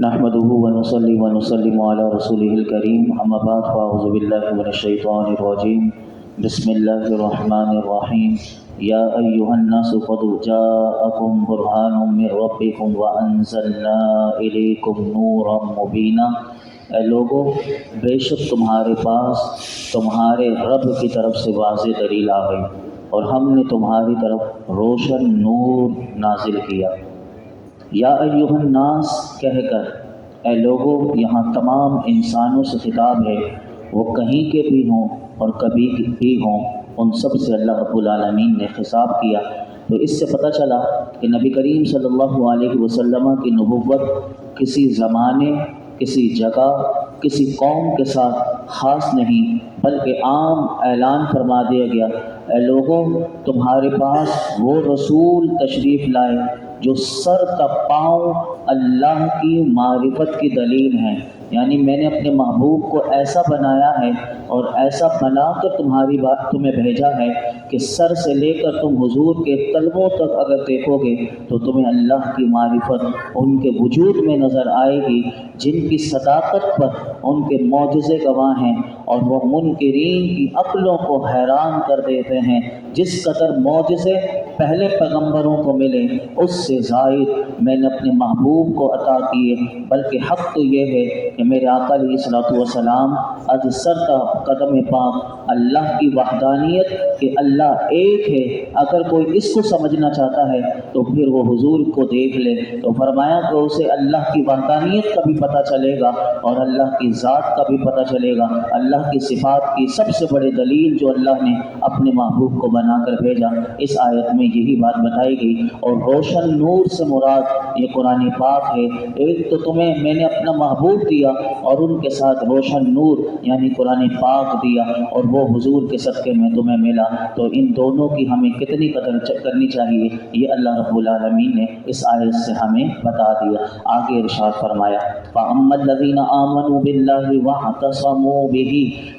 نحمده ونصلي ونسلم على رسوله الكريم اما بعد فاعوذ بالله من الشيطان الرجيم بسم الله الرحمن الرحيم يا ايها الناس قد جاءكم برهان من ربكم وانزلنا اليكم نورا مبينا۔ اے لوگو، بے شک تمہارے پاس تمہارے رب کی طرف سے واضح دلیل آ گئی اور ہم نے تمہاری طرف روشن نور نازل کیا۔ یا ایھا الناس کہہ کر، اے لوگو، یہاں تمام انسانوں سے خطاب ہے، وہ کہیں کے بھی ہوں اور کبھی بھی ہوں، ان سب سے اللہ رب العالمین نے خطاب کیا۔ تو اس سے پتہ چلا کہ نبی کریم صلی اللہ علیہ وسلم کی نبوت کسی زمانے، کسی جگہ، کسی قوم کے ساتھ خاص نہیں، بلکہ عام اعلان فرما دیا گیا، اے لوگوں، تمہارے پاس وہ رسول تشریف لائے جو سر تا پاؤں اللہ کی معرفت کی دلیل ہیں۔ یعنی میں نے اپنے محبوب کو ایسا بنایا ہے اور ایسا بنا کر تمہیں بھیجا ہے کہ سر سے لے کر تم حضور کے قلبوں تک اگر دیکھو گے تو تمہیں اللہ کی معرفت ان کے وجود میں نظر آئے گی، جن کی صداقت پر ان کے معجزے گواہ ہیں اور وہ منکرین کی عقلوں کو حیران کر دیتے ہیں۔ جس قدر معجزے پہلے پیغمبروں کو ملے اس سے زائد میں نے اپنے محبوب کو عطا کیے، بلکہ حق تو یہ ہے کہ میرے آقا علیہ الصلوۃ والسلام از سر تا قدم پاک اللہ کی وحدانیت کہ اللہ ایک ہے، اگر کوئی اس کو سمجھنا چاہتا ہے تو پھر وہ حضور کو دیکھ لے۔ تو فرمایا کہ اسے اللہ کی وحدانیت کا بھی پتہ چلے گا اور اللہ کی ذات کا بھی پتہ چلے گا، اللہ کی صفات کی سب سے بڑی دلیل جو اللہ نے اپنے محبوب کو بنا کر بھیجا۔ اس آیت میں یہی بات بتائی گئی، اور روشن نور سے مراد یہ قرآن پاک ہے۔ ایک تو تمہیں میں نے اپنا محبوب دیا اور ان کے ساتھ روشن نور یعنی قرآن پاک دیا، اور وہ حضور کے صدقے میں تمہیں ملا۔ تو ان دونوں کی ہمیں کتنی قدر کرنی چاہیے یہ اللہ رب العالمین نے اس آیت سے ہمیں بتا دیا۔ آگے ارشاد فرمایا، فَأَمَّا الَّذِينَ آمَنُوا بِاللَّهِ وَاعْتَصَمُوا بِهِ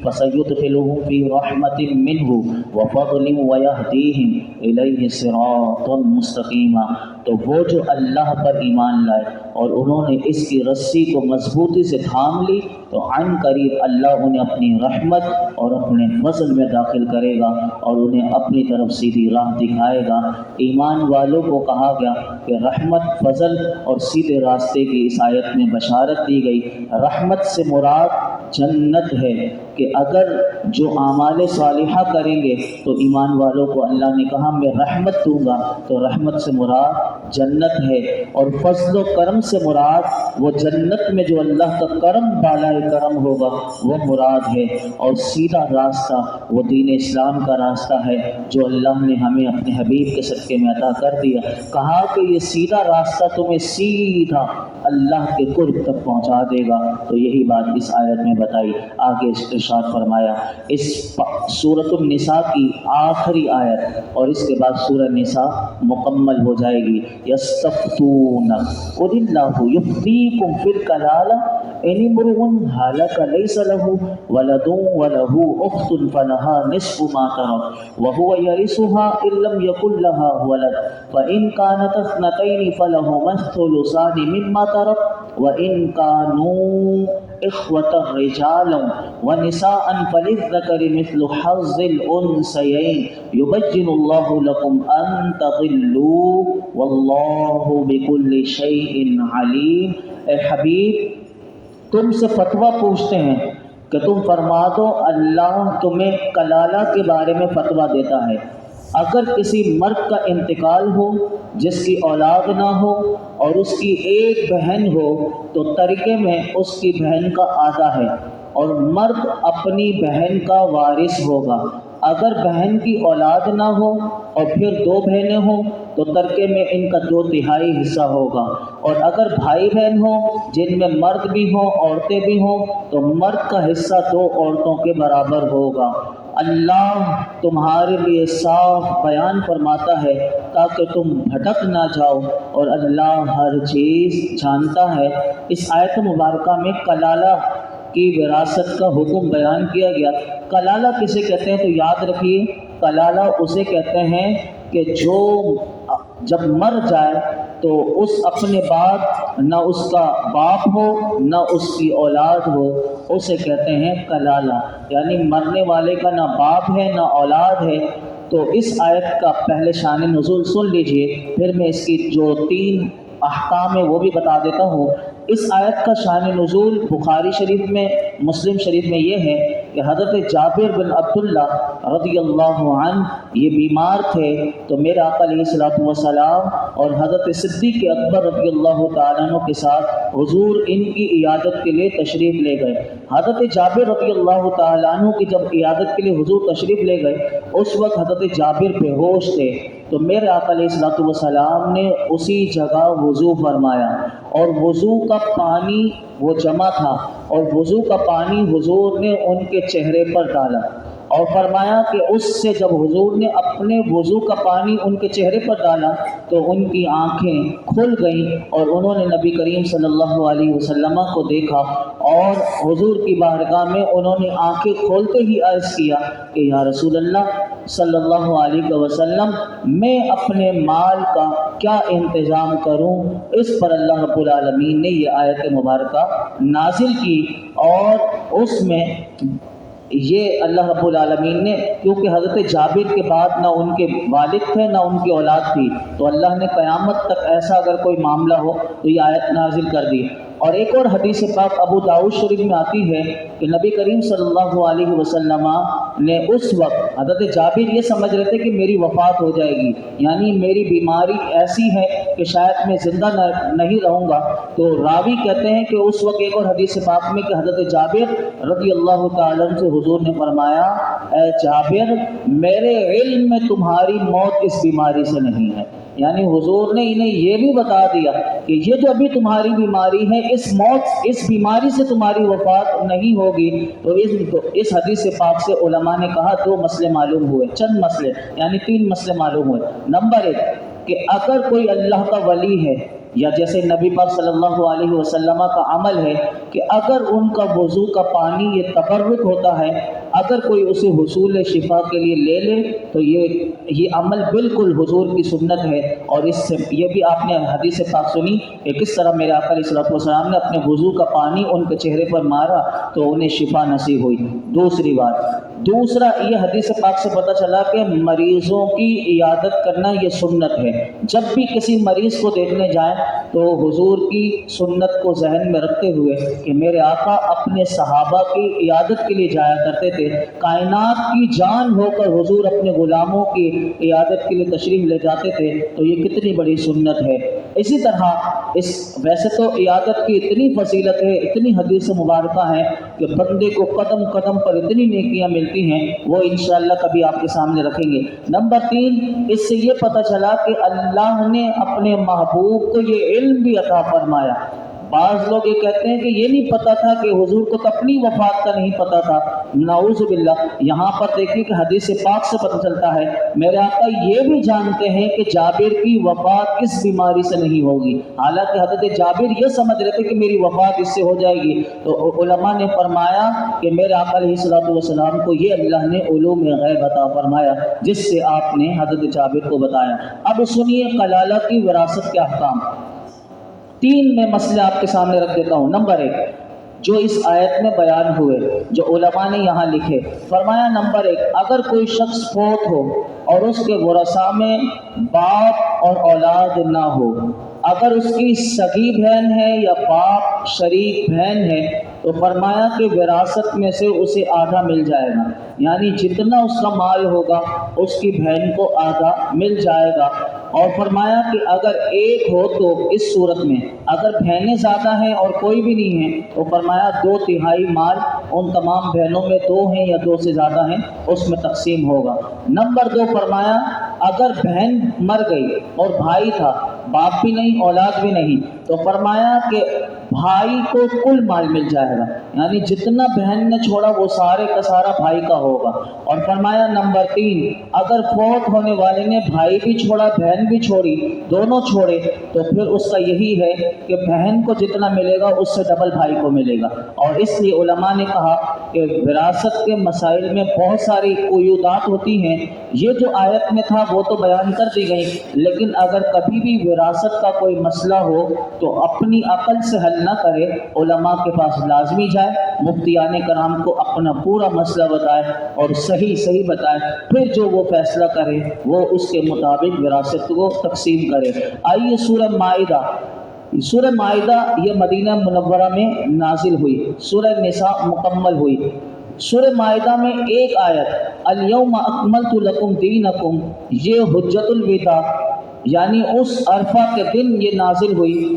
فَسَيُدْخِلُهُمْ فِي رَحْمَةٍ مِّنْهُ وَفَضْلٍ وَيَهْدِيهِمْ إِلَيْهِ صِرَاطًا مُّسْتَقِيمًا۔ تو وہ جو اللہ پر ایمان لائے اور انہوں نے اس کی رسی کو مضبوطی سے تھام لی تو عن قریب اللہ انہیں اپنی رحمت اور اپنے فضل میں داخل کرے گا اور انہیں اپنی طرف سیدھی راہ دکھائے گا۔ ایمان والوں کو کہا گیا کہ رحمت، فضل اور سیدھے راستے کی اس آیت میں بشارت دی گئی۔ رحمت سے مراد جنت ہے کہ اگر جو اعمال صالحہ کریں گے تو ایمان والوں کو اللہ نے کہا میں رحمت دوں گا، تو رحمت سے مراد جنت ہے، اور فضل و کرم سے مراد وہ جنت میں جو اللہ کا کرم بالائے کرم ہوگا وہ مراد ہے، اور سیدھا راستہ وہ دین اسلام کا راستہ ہے جو اللہ نے ہمیں اپنے حبیب کے صدقے میں عطا کر دیا۔ کہا کہ یہ سیدھا راستہ تمہیں سیدھا اللہ کے قرب تک پہنچا دے گا۔ تو یہی بات اس آیت میں بتائی۔ آگے ارشاد فرمایا، اس سورۃ النساء کی آخری آیت اور اس کے بعد سورہ نساء مکمل ہو جائے گی۔ یستفتونک قل اللہ یفتیکم فی الکلالہ ان امرؤ ہلک لیس لہ ولد ولہ اخت فلها نصف ما ترک وهو یرثها ان لم یکن لها ولد فإن كانت اثنتین فلهما الثلثان مما ترک وإن كانوا إخوة رجالا ونساء فللذكر مثل حظ الأنثيين يبين الله لكم أن تضلوا والله بكل شيء عليم۔ اے حبیب، تم سے فتویٰ پوچھتے ہیں کہ تم فرما دو اللہ تمہیں کلالہ کے بارے میں فتویٰ دیتا ہے۔ اگر کسی مرد کا انتقال ہو جس کی اولاد نہ ہو اور اس کی ایک بہن ہو تو ترکے میں اس کی بہن کا آدھا ہے اور مرد اپنی بہن کا وارث ہوگا۔ اگر بہن کی اولاد نہ ہو اور پھر دو بہنیں ہوں تو ترکے میں ان کا 2/3 حصہ ہوگا، اور اگر بھائی بہن ہوں جن میں مرد بھی ہوں عورتیں بھی ہوں تو مرد کا حصہ 2 عورتوں کے برابر ہوگا۔ اللہ تمہارے لیے صاف بیان فرماتا ہے تاکہ تم بھٹک نہ جاؤ، اور اللہ ہر چیز جانتا ہے۔ اس آیت مبارکہ میں کلالہ کی وراثت کا حکم بیان کیا گیا۔ کلالہ کسے کہتے ہیں تو یاد رکھیے، کلالہ اسے کہتے ہیں کہ جو جب مر جائے تو اس اپنے بعد نہ اس کا باپ ہو نہ اس کی اولاد ہو، اسے کہتے ہیں کلالہ، یعنی مرنے والے کا نہ باپ ہے نہ اولاد ہے۔ تو اس آیت کا پہلے شان نزول سن لیجئے، پھر میں اس کی جو 3 احکام ہے وہ بھی بتا دیتا ہوں۔ اس آیت کا شان نزول بخاری شریف میں، مسلم شریف میں یہ ہے کہ حضرت جابر بن عبداللہ رضی اللہ عنہ یہ بیمار تھے، تو میرے آقا علیہ الصلوۃ والسلام اور حضرت صدیق اکبر رضی اللہ تعالیٰ عنہ کے ساتھ حضور ان کی عیادت کے لیے تشریف لے گئے۔ حضرت جابر رضی اللہ تعالیٰ عنہ کی جب عیادت کے لیے حضور تشریف لے گئے، اس وقت حضرت جابر بے ہوش تھے، تو میرے آقا علیہ الصلوۃ والسلام نے اسی جگہ وضو فرمایا، اور وضو کا پانی وہ جمع تھا، اور وضو کا پانی حضور نے ان کے چہرے پر ڈالا، اور فرمایا کہ اس سے جب حضور نے اپنے وضو کا پانی ان کے چہرے پر ڈالا تو ان کی آنکھیں کھل گئیں، اور انہوں نے نبی کریم صلی اللہ علیہ وسلم کو دیکھا، اور حضور کی بارگاہ میں انہوں نے آنکھیں کھولتے ہی عرض کیا کہ یا رسول اللہ صلی اللہ علیہ وسلم، میں اپنے مال کا کیا انتظام کروں؟ اس پر اللہ رب العالمین نے یہ آیت مبارکہ نازل کی، اور اس میں یہ اللہ رب العالمین نے، کیونکہ حضرت جابر کے بعد نہ ان کے والد تھے نہ ان کی اولاد تھی، تو اللہ نے قیامت تک ایسا اگر کوئی معاملہ ہو تو یہ آیت نازل کر دی۔ اور ایک اور حدیث پاک ابو داؤد شریف میں آتی ہے کہ نبی کریم صلی اللہ علیہ وسلم نے اس وقت، حضرت جابر یہ سمجھ رہے تھے کہ میری وفات ہو جائے گی، یعنی میری بیماری ایسی ہے کہ شاید میں زندہ نہیں رہوں گا، تو راوی کہتے ہیں کہ اس وقت ایک اور حدیث پاک میں کہ حضرت جابر رضی اللہ تعالیٰ عنہ سے حضور نے فرمایا، اے جابر، میرے علم میں تمہاری موت اس بیماری سے نہیں ہے، یعنی حضور نے انہیں یہ بھی بتا دیا کہ یہ جو ابھی تمہاری بیماری ہے، اس بیماری سے تمہاری وفات نہیں ہوگی۔ تو اس حدیث پاک سے علماء نے کہا 2 مسئلے معلوم ہوئے، چند مسئلے، یعنی 3 مسئلے معلوم ہوئے۔ نمبر 1 کہ اگر کوئی اللہ کا ولی ہے، یا جیسے نبی پاک صلی اللہ علیہ وسلم کا عمل ہے کہ اگر ان کا وضو کا پانی یہ تبرک ہوتا ہے، اگر کوئی اسے حصول شفا کے لیے لے لے تو یہ عمل بالکل حضور کی سنت ہے، اور اس سے یہ بھی آپ نے حدیث پاک سنی کہ کس طرح میرے آقا علیہ الصلوۃ والسلام نے اپنے وضو کا پانی ان کے چہرے پر مارا تو انہیں شفا نصیب ہوئی۔ دوسرا یہ حدیث پاک سے پتہ چلا کہ مریضوں کی عیادت کرنا یہ سنت ہے۔ جب بھی کسی مریض کو دیکھنے جائیں تو حضور کی سنت کو ذہن میں رکھتے ہوئے کہ میرے آقا اپنے صحابہ کی عیادت کے لیے جایا کرتے تھے، کائنات کی جان ہو کر حضور اپنے غلاموں کی عیادت کے لیے تشریف لے جاتے تھے، تو یہ کتنی بڑی سنت ہے۔ اسی طرح ویسے تو عیادت کی اتنی فضیلت ہے، اتنی حدیث مبارکہ ہیں کہ بندے کو قدم قدم پر اتنی نیکیاں ملتی ہیں، وہ انشاءاللہ کبھی آپ کے سامنے رکھیں گے۔ نمبر 3 اس سے یہ پتہ چلا کہ اللہ نے اپنے محبوب کو یہ علم بھی عطا فرمایا۔ بعض لوگ یہ کہتے ہیں کہ یہ نہیں پتا تھا کہ حضور کو تو اپنی وفات کا نہیں پتا تھا، نعوذ باللہ۔ یہاں پر دیکھیے کہ حدیث پاک سے پتہ چلتا ہے میرے آقا یہ بھی جانتے ہیں کہ جابر کی وفات اس بیماری سے نہیں ہوگی، حالانکہ حضرت جابر یہ سمجھ رہے تھے کہ میری وفات اس سے ہو جائے گی، تو علماء نے فرمایا کہ میرے آقا علیہ الصلوۃ والسلام کو یہ اللہ نے علوم غیب عطا فرمایا، جس سے آپ نے حضرت جابر کو بتایا۔ اب سنیے کلالہ کی وراثت کے احکام۔ 3 میں مسئلے آپ کے سامنے رکھ دیتا ہوں۔ نمبر 1 جو اس آیت میں بیان ہوئے، جو علماء نے یہاں لکھے، فرمایا نمبر 1 اگر کوئی شخص فوت ہو اور اس کے ورثاء میں باپ اور اولاد نہ ہو، اگر اس کی سگی بہن ہے یا باپ شریک بہن ہے، تو فرمایا کہ وراثت میں سے اسے آدھا مل جائے گا، یعنی جتنا اس کا مال ہوگا اس کی بہن کو آدھا مل جائے گا۔ اور فرمایا کہ اگر ایک ہو تو اس صورت میں اگر بہنیں زیادہ ہیں اور کوئی بھی نہیں ہے تو فرمایا 2/3 مال ان تمام بہنوں میں 2 ہیں یا 2 سے زیادہ ہیں اس میں تقسیم ہوگا۔ نمبر 2 فرمایا اگر بہن مر گئی اور بھائی تھا، باپ بھی نہیں اولاد بھی نہیں، تو فرمایا کہ بھائی کو کل مال مل جائے گا، یعنی جتنا بہن نے چھوڑا وہ سارے کا سارا بھائی کا ہوگا۔ اور فرمایا نمبر 3، اگر فوت ہونے والے نے بھائی بھی چھوڑا بہن بھی چھوڑی، دونوں چھوڑے، تو پھر اس کا یہی ہے کہ بہن کو جتنا ملے گا اس سے ڈبل بھائی کو ملے گا۔ اور اس لیے علماء نے کہا کہ وراثت کے مسائل میں بہت ساری قیودات ہوتی ہیں، یہ جو آیت میں تھا وہ تو بیان کر دی گئی، لیکن اگر کبھی بھی وراثت کا کوئی مسئلہ ہو تو اپنی عقل سے حل نہ کرے، علماء کے پاس لازمی جائے، مفتیان کرام کو اپنا پورا مسئلہ بتائے اور صحیح بتائے، پھر جو وہ فیصلہ کرے وہ اس کے مطابق وراثت کو تقسیم کرے۔ آئیے سورہ معاہدہ یہ مدینہ منورہ میں نازل ہوئی، سورہ نساء مکمل ہوئی۔ سورہ معاہدہ میں ایک آیت الیوم اکملت لکم دینکم، یہ حجت الوداع یعنی اس عرفہ کے دن یہ نازل ہوئی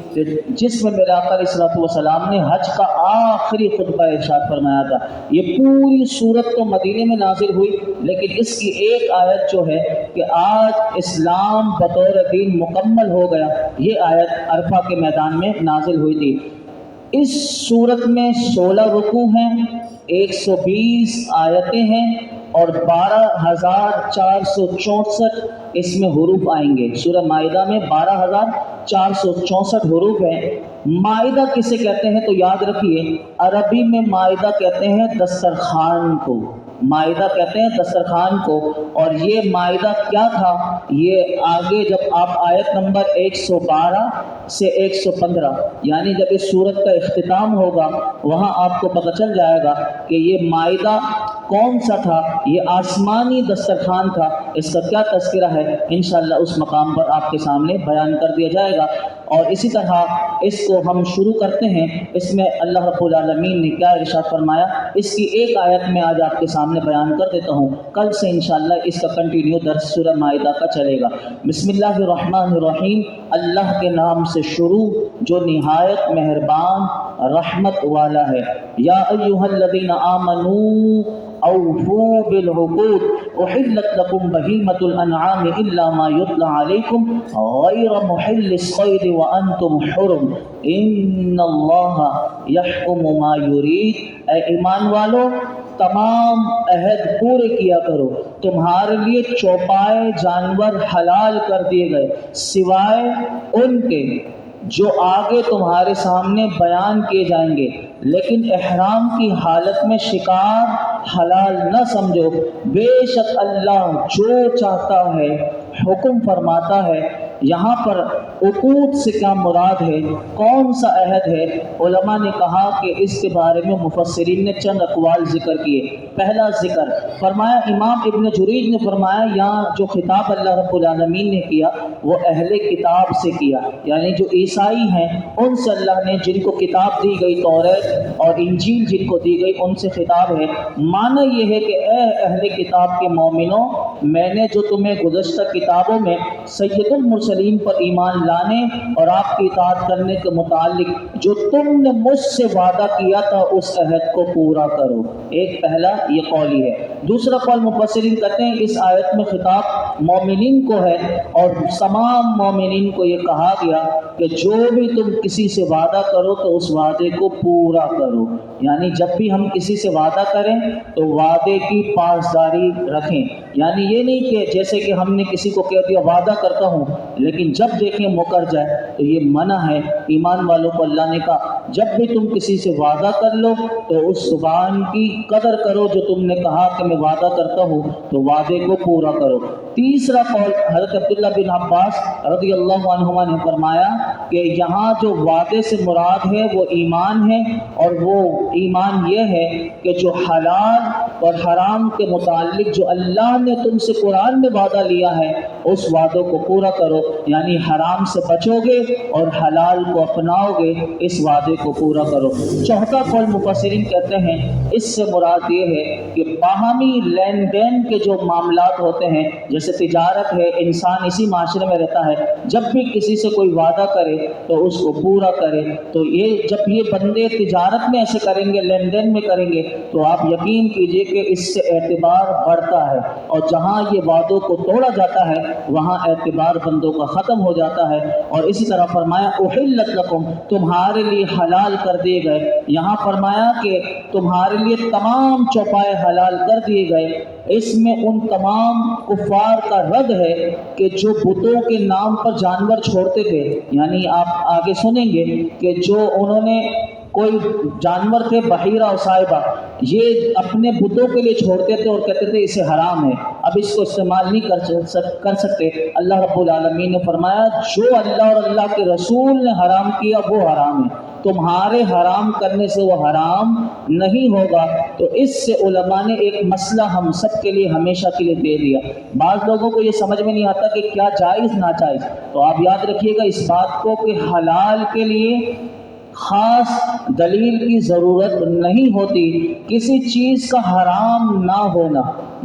جس میں میرے آقا علیہ الصلوۃ والسلام نے حج کا آخری خطبہ ارشاد فرمایا تھا۔ یہ پوری سورت تو مدینے میں نازل ہوئی، لیکن اس کی ایک آیت جو ہے کہ آج اسلام بطور دین مکمل ہو گیا، یہ آیت عرفہ کے میدان میں نازل ہوئی تھی۔ اس سورت میں 16 رکوع ہیں، 120 آیتیں ہیں اور 12,464 اس میں حروف آئیں گے۔ سورہ معاہدہ میں 12,464 حروف ہیں۔ معاہدہ کسے کہتے ہیں تو یاد رکھیے، عربی میں معاہدہ کہتے ہیں دسترخوان کو، معاہدہ کہتے ہیں دسترخوان کو۔ اور یہ معاہدہ کیا تھا، یہ آگے جب آپ آیت نمبر 112 سے 115 یعنی جب اس سورت کا اختتام ہوگا وہاں آپ کو پتہ چل جائے گا کہ یہ معاہدہ کون سا تھا، یہ آسمانی دسترخوان تھا، اس کا کیا تذکرہ ہے، انشاءاللہ اس مقام پر آپ کے سامنے بیان کر دیا جائے گا۔ اور اسی طرح اس کو ہم شروع کرتے ہیں، اس میں اللہ رب العالمین نے کیا ارشاد فرمایا، اس کی ایک آیت میں آج آپ کے سامنے بیان کر دیتا ہوں، کل سے انشاءاللہ اس کا کنٹینیو درس سورہ معاہدہ کا چلے گا۔ بسم اللہ الرحمن الرحیم، اللہ کے نام سے شروع جو نہایت مہربان رحمت والا ہے۔ یا ایھا الذین آمنوا اوفوا بالعقود احلت لکم بہیمۃ الانعام الا ما یتلی علیکم غیر محل الصید وانتم حرم ان اللہ یحکم ما یرید۔ اے ایمان والو، تمام عہد پورے کیا کرو، تمہارے لیے چوپائے جانور حلال کر دیے گئے سوائے ان کے جو آگے تمہارے سامنے بیان کیے جائیں گے، لیکن احرام کی حالت میں شکار حلال نہ سمجھو، بے شک اللہ جو چاہتا ہے حکم فرماتا ہے۔ یہاں پر عقود سے کیا مراد ہے، کون سا عہد ہے؟ علماء نے کہا کہ اس کے بارے میں مفسرین نے چند اقوال ذکر کیے۔ پہلا ذکر فرمایا، امام ابن جریج نے فرمایا یہاں جو خطاب اللہ رب العالمین نے کیا وہ اہل کتاب سے کیا، یعنی جو عیسائی ہیں ان سے اللہ نے، جن کو کتاب دی گئی توریت اور انجیل جن کو دی گئی، ان سے خطاب ہے۔ معنی یہ ہے کہ اے اہل کتاب کے مومنوں، میں نے جو تمہیں گزشتہ کتابوں میں سید المرسلین پر ایمان لانے اور آپ کی اطاعت کرنے کے متعلق جو تم نے مجھ سے وعدہ کیا تھا اس عہد کو پورا کرو۔ ایک پہلا یہ قول ہی ہے۔ دوسرا قول مفسرین کہتے ہیں اس آیت میں خطاب مومنین کو ہے اور تمام مومنین کو یہ کہا گیا کہ جو بھی تم کسی سے وعدہ کرو تو اس وعدے کو پورا کرو، یعنی جب بھی ہم کسی سے وعدہ کریں تو وعدے کی پاسداری رکھیں، یعنی یہ نہیں کہ جیسے کہ ہم نے کسی کو کہہ دیا وعدہ کرتا ہوں لیکن جب دیکھیں مکر جائے، تو یہ منع ہے۔ ایمان والوں کو اللہ نے کہا جب بھی تم کسی سے وعدہ کر لو تو اس زبان کی قدر کرو، جو تم نے کہا کہ میں وعدہ کرتا ہوں تو وعدے کو پورا کرو۔ تیسرا قول حضرت عبداللہ بن عباس رضی اللہ عنہما نے فرمایا کہ یہاں جو وعدے سے مراد ہے وہ ایمان ہے، اور وہ ایمان یہ ہے کہ جو حلال اور حرام کے متعلق جو اللہ نے تم سے قرآن میں وعدہ لیا ہے اس وعدوں کو پورا کرو، یعنی حرام سے بچو گے اور حلال کو اپناؤ گے، اس وعدے کو پورا کرو۔ چوتھا قول مفسرین کہتے ہیں اس سے مراد یہ ہے کہ باہمی لین دین کے جو معاملات ہوتے ہیں، جیسے جیسے تجارت ہے، انسان اسی معاشرے میں رہتا ہے، جب بھی کسی سے کوئی وعدہ کرے تو اس کو پورا کرے۔ تو یہ جب یہ بندے تجارت میں ایسے کریں گے، لین دین میں کریں گے، تو آپ یقین کیجئے کہ اس سے اعتبار بڑھتا ہے، اور جہاں یہ وعدوں کو توڑا جاتا ہے وہاں اعتبار بندوں کا ختم ہو جاتا ہے۔ اور اسی طرح فرمایا احلت لکم، تمہارے لیے حلال کر دیے گئے، یہاں فرمایا کہ تمہارے لیے تمام چوپائے حلال کر دیے گئے۔ اس میں ان تمام کفار کا رد ہے کہ جو بتوں کے نام پر جانور چھوڑتے تھے، یعنی آپ آگے سنیں گے کہ جو انہوں نے کوئی جانور تھے بحیرہ و صاحبہ، یہ اپنے بتوں کے لیے چھوڑتے تھے اور کہتے تھے اسے حرام ہے، اب اس کو استعمال نہیں کر سکتے۔ اللہ رب العالمین نے فرمایا جو اللہ اور اللہ کے رسول نے حرام کیا وہ حرام ہے، تمہارے حرام کرنے سے وہ حرام نہیں ہوگا۔ تو اس سے علماء نے ایک مسئلہ ہم سب کے لیے ہمیشہ کے لیے دے دیا۔ بعض لوگوں کو یہ سمجھ میں نہیں آتا کہ کیا جائز ناجائز، تو آپ یاد رکھیے گا اس بات کو کہ حلال کے لیے خاص دلیل کی ضرورت نہیں ہوتی، کسی چیز کا حرام نہ ہونا۔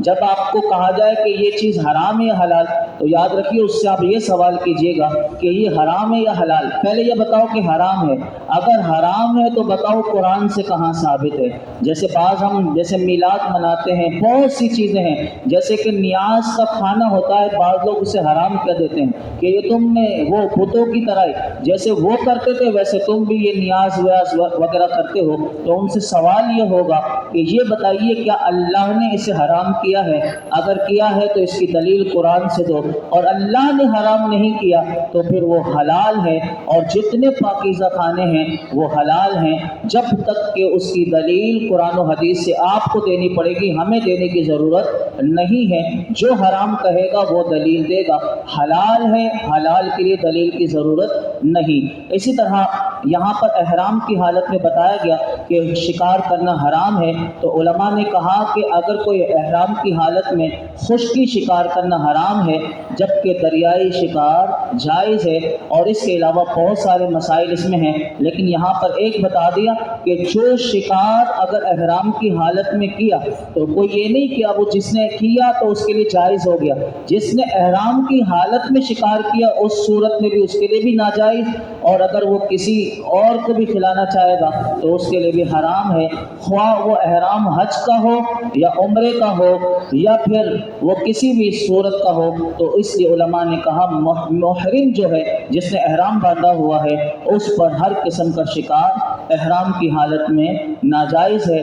جب آپ کو کہا جائے کہ یہ چیز حرام ہے یا حلال، تو یاد رکھیے اس سے آپ یہ سوال کیجئے گا کہ یہ حرام ہے یا حلال، پہلے یہ بتاؤ کہ حرام ہے۔ اگر حرام ہے تو بتاؤ قرآن سے کہاں ثابت ہے۔ جیسے بعض ہم جیسے میلاد مناتے ہیں، بہت سی چیزیں ہیں، جیسے کہ نیاز کا کھانا ہوتا ہے، بعض لوگ اسے حرام کہہ دیتے ہیں کہ یہ تم نے وہ بتوں کی طرح جیسے وہ کرتے تھے ویسے تم بھی یہ نیاز ویاز وغیرہ کرتے ہو۔ تو ان سے سوال یہ ہوگا کہ یہ بتائیے کیا اللہ نے اسے حرام کیا ہے؟ اگر کیا ہے تو اس کی دلیل قرآن سے دو، اور اللہ نے حرام نہیں کیا تو پھر وہ حلال ہے، اور جتنے پاکیزہ کھانے ہیں وہ حلال ہیں، جب تک کہ اس کی دلیل قرآن و حدیث سے آپ کو دینی پڑے گی، ہمیں دینے کی ضرورت نہیں ہے۔ جو حرام کہے گا وہ دلیل دے گا، حلال ہے حلال کے لیے دلیل کی ضرورت نہیں۔ اسی طرح یہاں پر احرام کی حالت میں بتایا گیا کہ شکار کرنا حرام ہے، تو علماء نے کہا کہ اگر کوئی احرام کی حالت میں خشکی شکار کرنا حرام ہے جبکہ دریائی شکار جائز ہے، اور اس کے علاوہ بہت سارے مسائل اس میں ہیں، لیکن یہاں پر ایک بتا دیا کہ جو شکار اگر احرام کی حالت میں کیا تو کوئی یہ نہیں کہ اب جس نے کیا تو اس کے لیے جائز ہو گیا، جس نے احرام کی حالت میں شکار کیا اس صورت میں بھی اس کے لیے بھی ناجائز، اور اگر وہ کسی اور کو بھی کھلانا چاہے گا تو اس کے لیے بھی حرام ہے، خواہ وہ احرام حج کا ہو یا عمرے کا ہو یا پھر وہ کسی بھی صورت کا ہو۔ تو اس لیے علماء نے کہا محرم جو ہے جس نے احرام باندھا ہوا ہے اس پر ہر قسم کا شکار احرام کی حالت میں ناجائز ہے،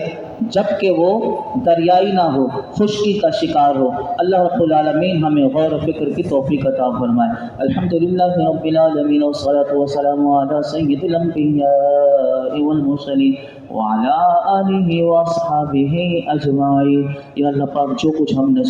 جبکہ وہ دریائی نہ ہو، خشکی کا شکار ہو۔ اللہ رب العالمین ہمیں غور و فکر کی توفیق عطا فرمائے۔ الحمدللہ رب العالمین والصلاة والسلام علی سید الانبیاء والمرسلین وعلی آلہ واصحابہ اجمعین۔ یا اللہ پاک جو کچھ ہم نے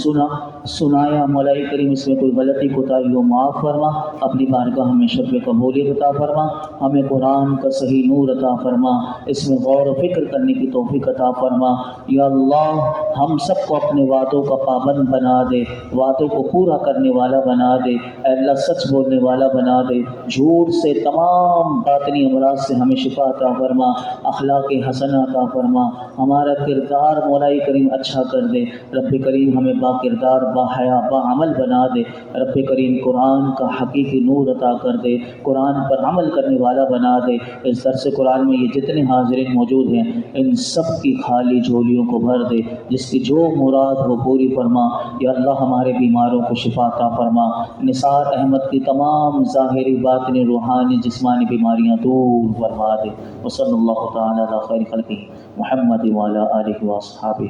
سنایا مولا کریم اس میں کوئی غلطی کوتاہی ہو معاف فرما، اپنی بارگاہ میں شرف قبولیت عطا فرما، ہمیں قرآن کا صحیح نور عطا فرما، اس میں غور و فکر کرنے کی توفیق عطا فرما۔ یا اللہ ہم سب کو اپنے وعدوں کا پابند بنا دے، وعدوں کو پورا کرنے والا بنا دے، اے اللہ سچ بولنے والا بنا دے، جھوٹ سے تمام باطنی امراض سے ہمیں شفا عطا فرما، اخلاق حسنہ عطا فرما، ہمارا کردار مولا کریم اچھا کر دے، رب کریم ہمیں با کردار با حیا با عمل بنا دے، رب کریم قرآن کا حقیقی نور عطا کر دے، قرآن پر عمل کرنے والا بنا دے۔ اس درس قرآن میں یہ جتنے حاضرین موجود ہیں ان سب کی خالی جھولیوں کو بھر دے، جس کی جو مراد ہو پوری فرما۔ یا اللہ ہمارے بیماروں کو شفا عطا فرما، نثار احمد کی تمام ظاہری باطنی روحانی جسمانی بیماریاں دور فرما دے۔ وصلی اللہ تعالی علی خیر خلقہ محمد وعلی آلہ واصحابہ